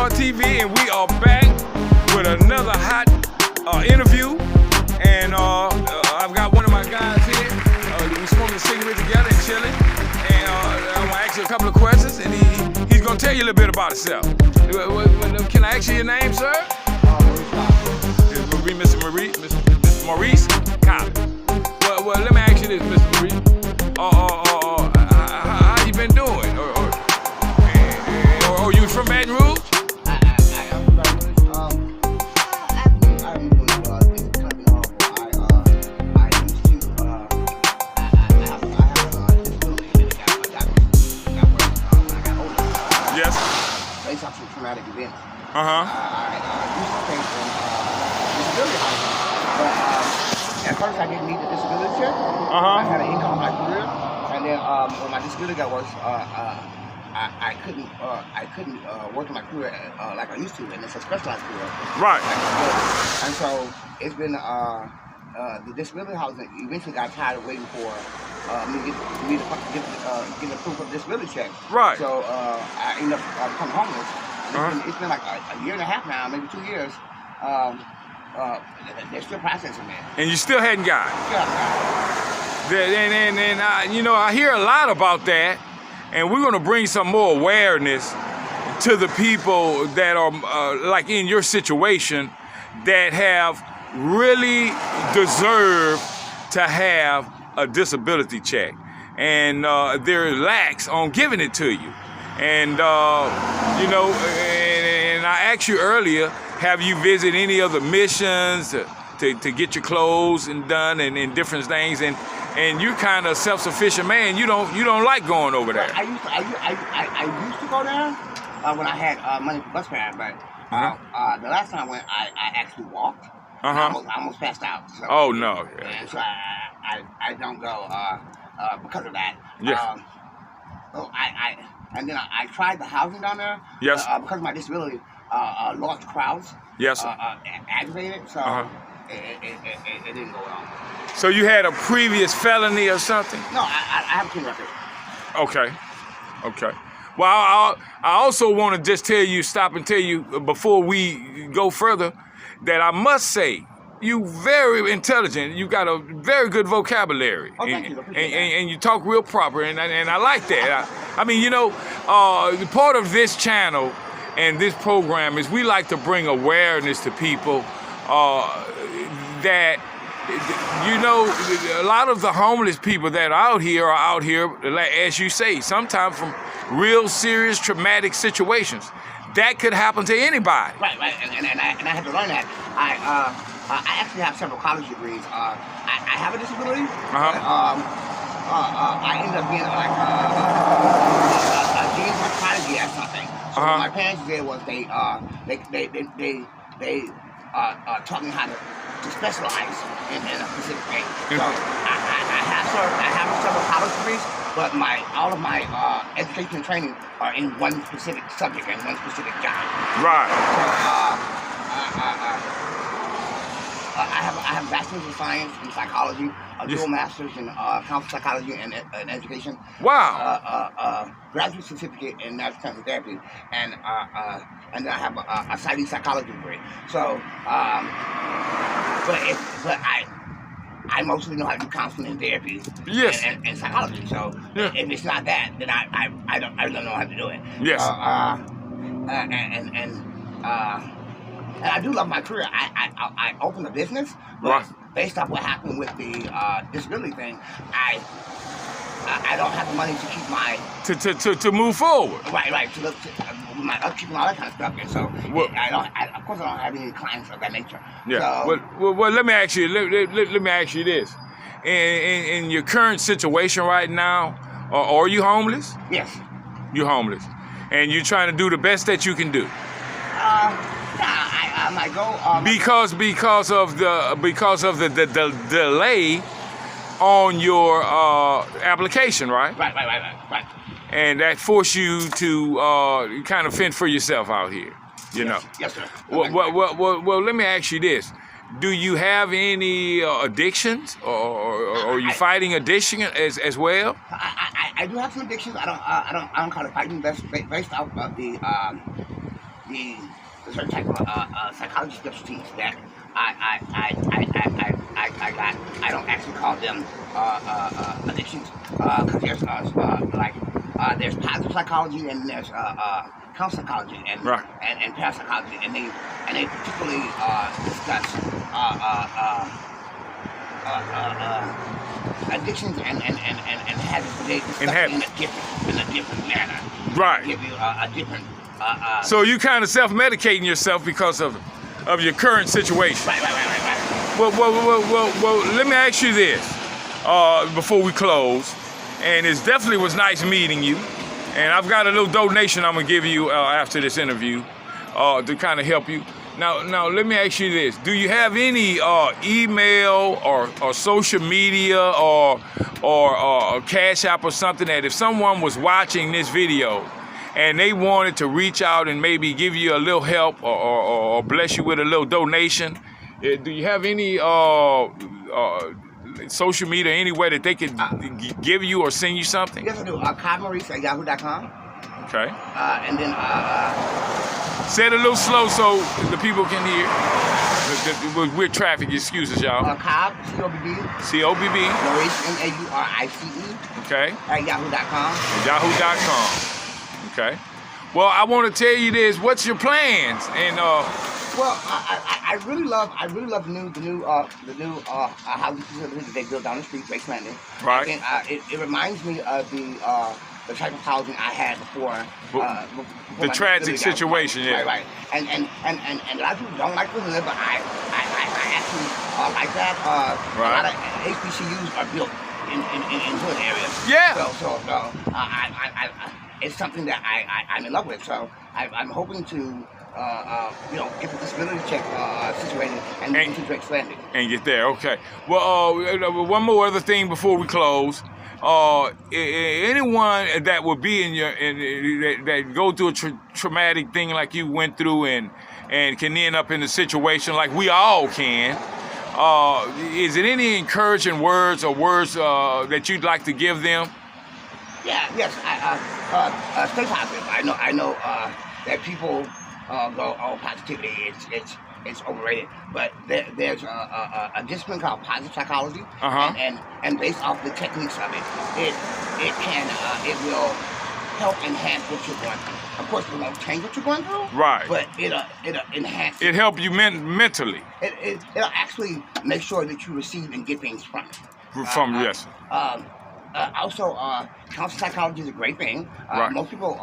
FLAVALORD TV, and we are back with another hot interview. And I've got one of my guys here. We're smoking a cigarette together and chilling. And I'm gonna ask you a couple of questions, and he's gonna tell you a little bit about himself. Can I ask you your name, sir? Mr. Maurice. Mr. Maurice Collins. Well, let me ask you this, Mr. Maurice. How you been doing? Or you from Baton Rouge? I am from Baton Rouge. I'm doing this kind of awful. I used to, I have a disability that got worse when I got older. Yes. Based off some traumatic events. Uh-huh. I used to think from disability housing, but at first I didn't need the disability check. I had an income in my career, and then when my disability got worse, I couldn't work in my career like I used to, and it's a specialized career. Right. And so it's been the disability housing eventually got tired of waiting for me to get the proof of disability check. Right. So I ended up becoming homeless. It's been like a year and a half now, maybe 2 years. They're still processing that. And you still hadn't got it? Still haven't got it. And I hear a lot about that, and we're going to bring some more awareness to the people that are like in your situation that have really deserve to have a disability check, and they're lax on giving it to you. And and I asked you earlier, have you visited any other missions to get your clothes and done and different things? And you're kind of self-sufficient man. You don't like going over there. I used to go there when I had money for bus fare, but the last time I went, I actually walked. I almost passed out. So, oh no! And so I don't go because of that. Yes. And then I tried the housing down there. Yes. Because of my disability, large crowds. Yes. Aggravated, so it didn't go well. So you had a previous felony or something? No, I have a clean record. Okay. Well, I also want to just stop and tell you before we go further, that I must say, you very intelligent. You got a very good vocabulary. Oh, thank you. And you talk real proper, and I like that. I mean, part of this channel and this program is we like to bring awareness to people that, a lot of the homeless people that are out here, as you say, sometimes from real serious traumatic situations. That could happen to anybody. Right. And I had to learn that. I actually have several college degrees. I have a disability. I ended up being like a genius or prodigy at something. So what my parents did was they taught me how to specialize in a specific thing. So I have several college degrees, but all of my education and training are in one specific subject and one specific job. Right. So I have a bachelor's of science in psychology, a dual master's in counseling psychology and education. Wow. Graduate certificate in natural therapy, and then I have a psyche psychology degree. So, but I mostly know how to do counseling and therapy. Yes. And psychology. So if it's not that, then I don't know how to do it. Yes. And I do love my career. I opened a business, but based off what happened with the disability thing, I don't have the money to keep my to move forward. Right. To my upkeep and all that kind of stuff. And so of course I don't have any clients of that nature. Yeah. So, well, let me ask you. Let me ask you this: in your current situation right now, are you homeless? Yes. You're homeless, and you're trying to do the best that you can do. I might go because of the delay on your application, right? Right. And that forced you to kind of fend for yourself out here, you know. Yes, sir. Well, let me ask you this: do you have any addictions, or are you fighting addiction as well? I do have some addictions. I don't call it fighting. That's based off of the the certain type of psychology specialties that I got. I don't actually call them addictions because there's there's positive psychology and there's counseling psychology and parapsychology, and they particularly discuss addictions and habits. They discuss in a different manner. Right. Give you a different. So you kind of self-medicating yourself because of your current situation. Right. Well, let me ask you this before we close. And it definitely was nice meeting you. And I've got a little donation I'm gonna give you after this interview to kind of help you. Now, let me ask you this: do you have any email or social media or Cash App or something that if someone was watching this video and they wanted to reach out and maybe give you a little help or bless you with a little donation, do you have any social media anywhere that they could give you or send you something? Yes, I do. Maurice at yahoo.com. Okay. And then say it a little slow so the people can hear. We're traffic, excuses, y'all. Cobb, C-O-B-B. C-O-B-B. Maurice, M-A-U-R-I-C-E. Okay. At yahoo.com. Yahoo.com. Okay. Well, I want to tell you this. What's your plans? And well, I really love the new housing facilities that they built down the street, Drake's Landing. Right. And it reminds me of the type of housing I had before the tragic situation. Yeah. Right. And a lot of people don't like to live, but I actually like that. Right. A lot of HBCUs are built in hood areas. Yeah. So it's something that I'm in love with. So I'm hoping to get the disability check situated and get to Drake's Landing. And get there, okay. Well, one more other thing before we close. Anyone that would be that go through a traumatic thing like you went through and can end up in a situation like we all can, is it any encouraging words or words that you'd like to give them? Yes. Stay positive. I know that people go, oh, positivity, it's overrated. But there's a discipline called positive psychology, and based off the techniques of it will help enhance what you're going through. Of course, it won't change what you're going through. Right. But it'll enhance. It help you mentally. It'll actually make sure that you receive and get things from it. Yes. Also, counseling psychology is a great thing. Right. Most people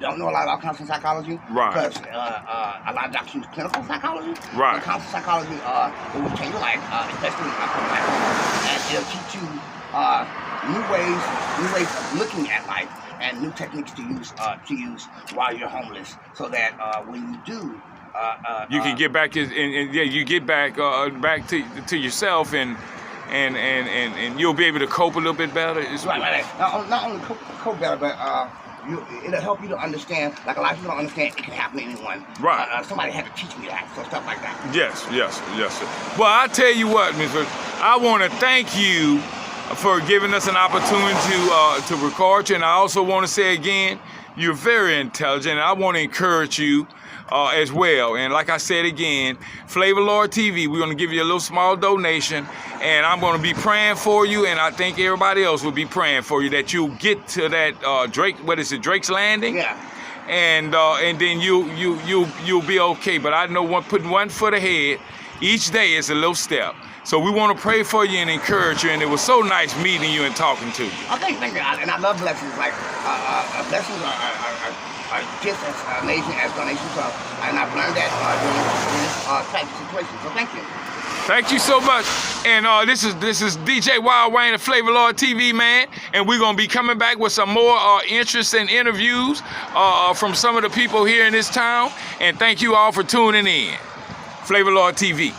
don't know a lot about counseling psychology. Right. Because a lot of doctors use clinical psychology. Right. But counseling psychology it will change your life, especially from life. And it'll teach you new ways of looking at life and new techniques to use while you're homeless, so that when you do. You can get back you get back to yourself and you'll be able to cope a little bit better. Right. Not only cope better, but it'll help you to understand. Like a lot of people don't understand, it can happen to anyone. Right. Somebody had to teach me that, so stuff like that. Yes, sir. Well, I tell you what, Mr. I want to thank you for giving us an opportunity to record you, and I also want to say again, you're very intelligent, and I want to encourage you as well. And like I said again, FLAVALORD TV, we're going to give you a little small donation, and I'm going to be praying for you, and I think everybody else will be praying for you that you'll get to that Drake's Landing? Yeah. And then you'll be okay. But I know putting one foot ahead each day is a little step. So we want to pray for you and encourage you, and it was so nice meeting you and talking to you. Oh, thank you. And I love blessings. Like blessings are just as amazing as donations are, and I've learned that during this type of situation. So thank you. Thank you so much. And this is DJ Wild Wayne of FLAVALORD TV, man. And we're gonna be coming back with some more interesting interviews from some of the people here in this town. And thank you all for tuning in. FLAVALORD TV.